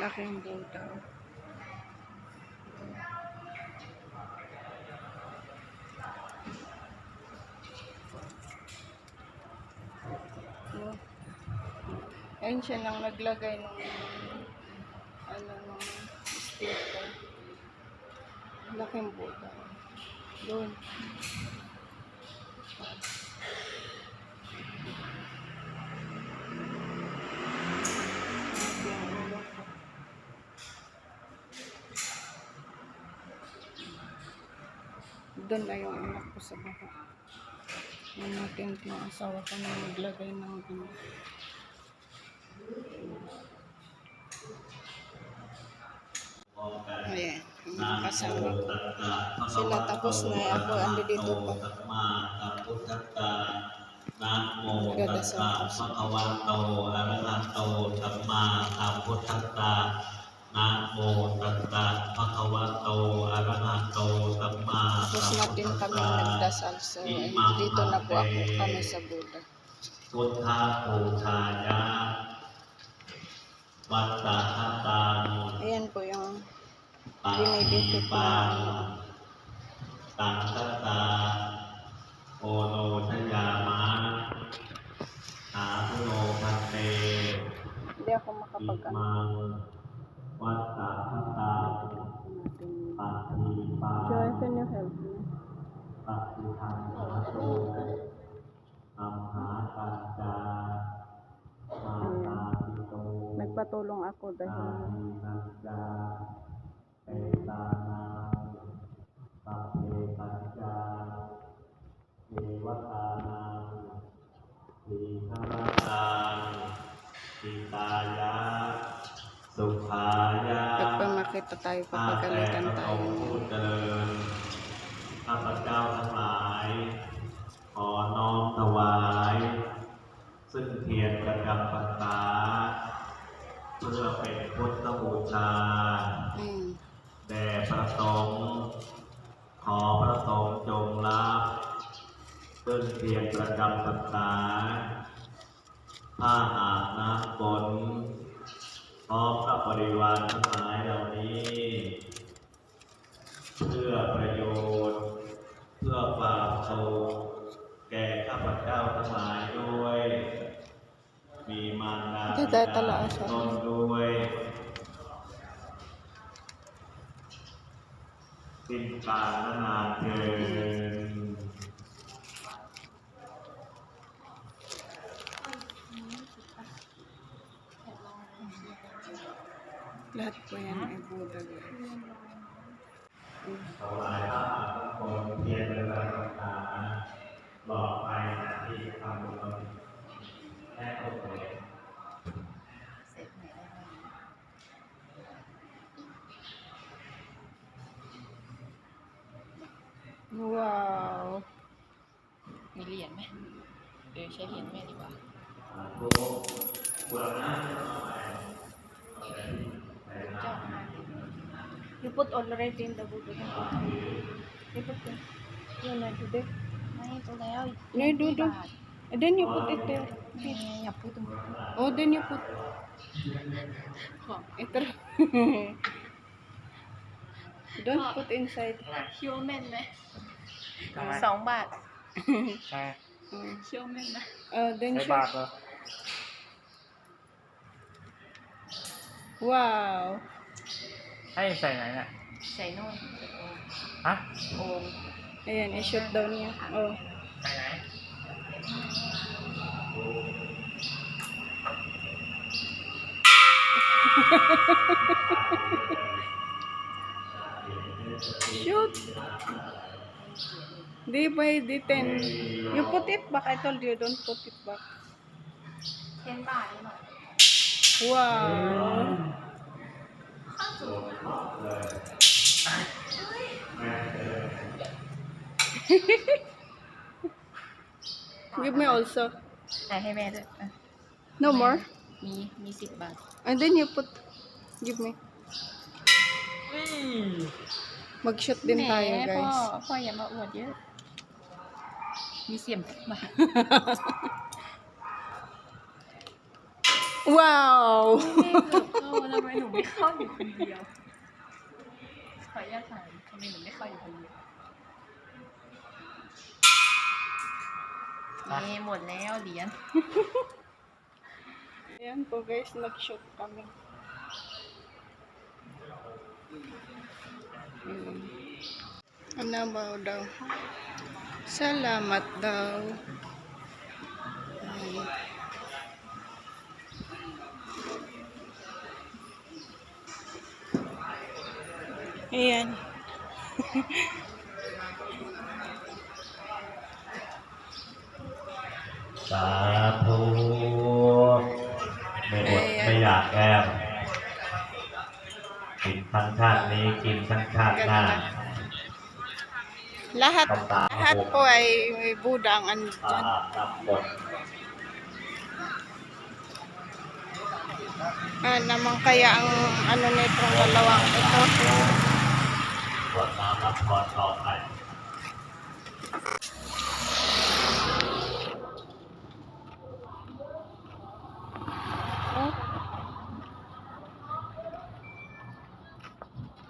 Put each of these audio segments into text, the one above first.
Laking Buddha. Oh. Ayun siya nang naglagay ng ng speaker. Laking Buddha. Doon. Doon na yung anak ko sa baka. Yung natin yung asawa ko na naglagay ng ayan, yung kasama ko. Sila tapos na ako andi dito pa. Nagdadasal ko. Tapos natin kami nagdasal. So, dito na po ako kami sa Buddha. Puttha Puthaya Vattahataং. Ayan po yung dinidikit na Tangkata Ono Tayama Apuno Pate hindi ako makapag-ano. Imang Vattahataং Patipa Joy, can you help me? Patihan Maso Amhatanca Matapito Nagpatulong ako dahil Nahinanda Etanang Papetanca Dewatanang Dikamatang Hitaya Sukhaya 'pag pamakita tayo, papagalitan tayo. ข้าพเจ้าทั้งหลายขอน้อมถวายซึ่งเทียนประดับพรรษาเพื่อเป็นพุทธบูชาแด่พระสงฆ์ขอพระสงฆ์จงรับซึ่งเทียนประดับพรรษาผ้าอาบน้ำฝนพร้อมกับบริวารทั้งหลายเหล่านี้เพื่อประโยชน์เพื่อความสุขแก่ข้าพเจ้าทั้งหลายด้วยมีมารดาบิดาตนด้วยสิ้นกาลนานเทิน Lahat po yan ay Buddha, guys. ถวายพระมงคลเทียนเป็นประธานหลอกไปนะที่ทำบุญแค่ตัวเอง Wow! มีเหรียญไหมใช้เหรียญแม่ดีกว่า You put already in the Buddha. You put it. You know, do it. ไม่ตัวแล้ว No, do. And then you put it there. อย่าพูดตรง Oh, then you put. Ito. Don't put inside. คิวแม่นไหม ทำไม 2 บาท ใช่ คิวแม่นนะ Then ใช้ shoot. บาทเหรอ Wow. ให้ใส่ไหนเนี่ย ใส่โน่น ฮะ โอ่ง Ayan, i-shoot down niya. Oh. ใส่ไหน Shoot. Di ba, di 10. You put it back. I told you, don't put it back. 10 บาทนี่หน่อย Wow. Give me also. ให้แม่ด้วย No more. มี10 บาท And then you put. Give me. Mag-shoot din tayo, พ่อ guys. พ่ออย่ามาอวดเยอะ มีเสียมทุกบาท Wow! เข้าทำไมหนูไม่เข้าอยู่คนเดียวขออนุญาตถามทำไมหนูไม่เข้าอยู่คนเดียวนี่หมดแล้วเหรียญ Ayan po guys, nag-shoot kami. Ano ba daw? Salamat daw. Ayan.สาธุไม่อดไม่อยากแอบกินทั้งชาตินี้กินทั้งชาติหน้า Lahat po ay may Buddha ang andyan. นำบท Naman kaya ang ano nitong dalawang ito. บทน้ำรับพรต่อไป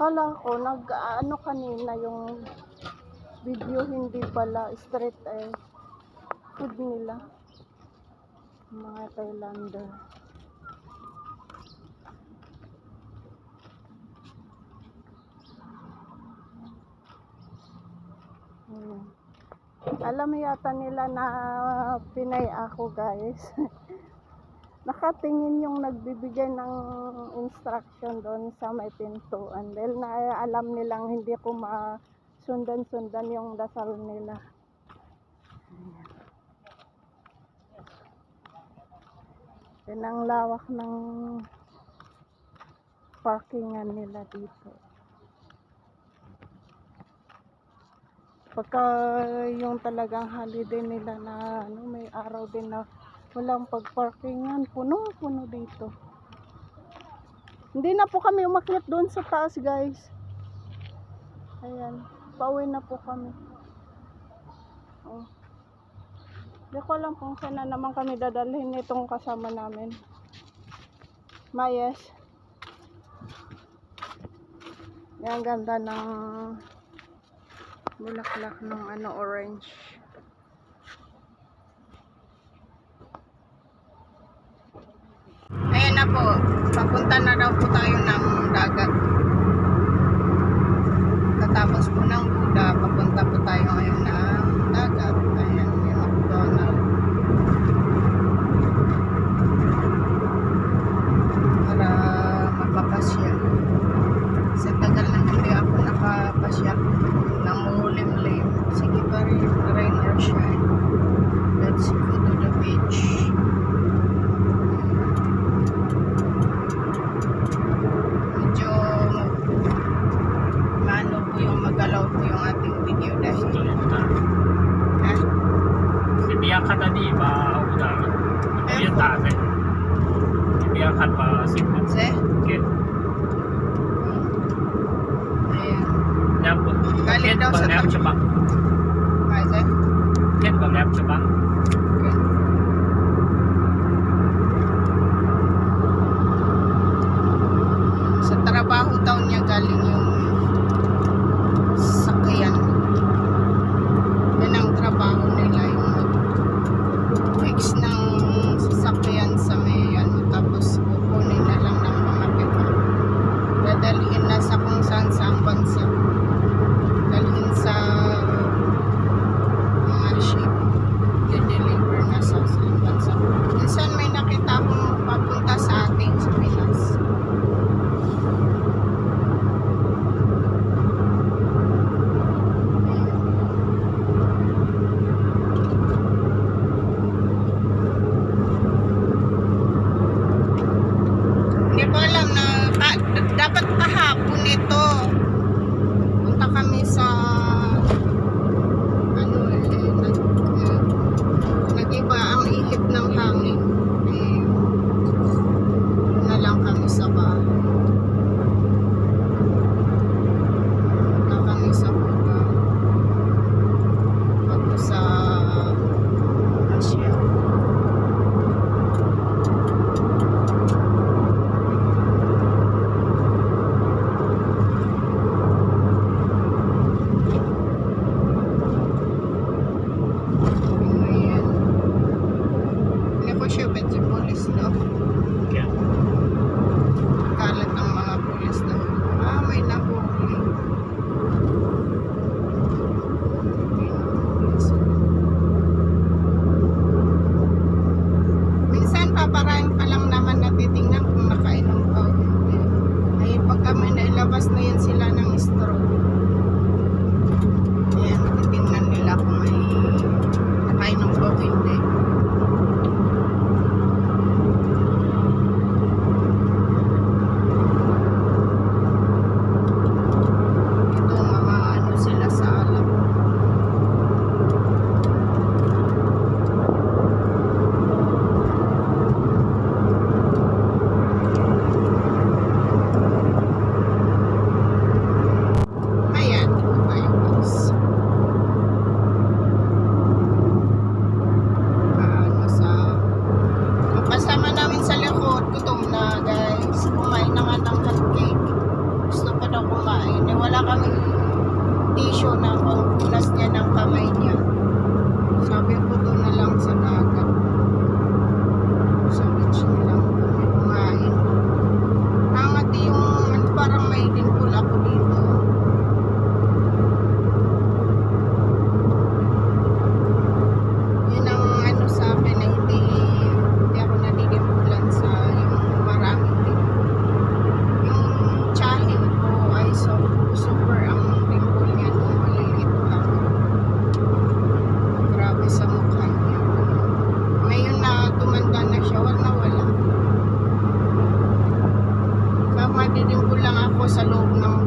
Kala ko nag-ano kanina yung video, hindi pala straight food nila, mga Thailander. Alam yata nila na Pinay ako guys. Nakatingin yung nagbibigay ng instruction doon sa may pintuan dahil na alam nilang hindi ko masundan-sundan yung dasal nila. Yan ang lawak ng parkingan nila dito. Pagka yung talagang holiday nila na may araw din na walang pagparkingan, puno-puno dito. Hindi na po kami umakyat doon sa taas guys. Ayan, pauwi na po kami. Oh. Hindi ko alam kung saan na naman kami dadalhin itong kasama namin. Mayes. Yan, ganda ng bulaklak ng orange. Ayan na po, papunta na daw po tayo ng dagat. Katapos po ng Buddha, papunta po tayo ngayon ng dagat. Ayan, yung McDonald's. Para makapasya. Sa tagal na hindi ako nakapasya. Nangungulim-lim. Sige pa rin, rain or shine. Let's go to the beach. Magalaw po yung ating video dahil Ibiyakan na di ba udah yung taas eh. Ibiyakan pa simpan. Okay. ayan, Yan po. galing daw sa Bang Chabang. Maise? Ken Bang Chabang. Sa trabaho daw niya galing yung sakyan. Yan ang trabaho nila, yung fix ng sasakyan sa may tapos kukunin na lang ng mga pipa. Dadalhin na sa kung saan saang bansa. Dalhin sa mga ship. I-deliver na sa saang bansa. Minsan may nakita akong papunta sa ating sa Pinas. Dapat kahapon ito. Punta kami sa nag-iba ang ihip ng hangin. Na lang kami sa bahay. Punta kami sa Buga. Bago sa Asia. syupit si pulis daw. Kaya, Kalat ng mga pulis daw. May nahuli. Minsan paparain pa lang naman natitingnan kung nakainom ka o hindi. Ay pagka may nailabas na yan sila ng straw. Ayan, titingnan nila kung may nakainom ka o hindi. Ito mga ano sila sa alam. Ayan, dito tayo guys. Ano sa ang kasama namin sa likod, gutom na guys. Kumain na nga ng hotcake. Gusto pa daw kumain. Wala kaming tissue na pangpunas niya ng kamay niya. Sabi ko doon na lang sa dagat. Sa beach na lang kami kumain. Nangati yung parang may dimpul ako dito. Yun ang ano sa akin na hindi ako nadidimpulan sa yung maraming dimpul. Yung tiyahin ko ay super ang dimpul niya nung maliliit pa. Grabe sa mukha niya. Ngayon na tumanda na siya, wala. Kaya madidimpul lang ako sa loob ng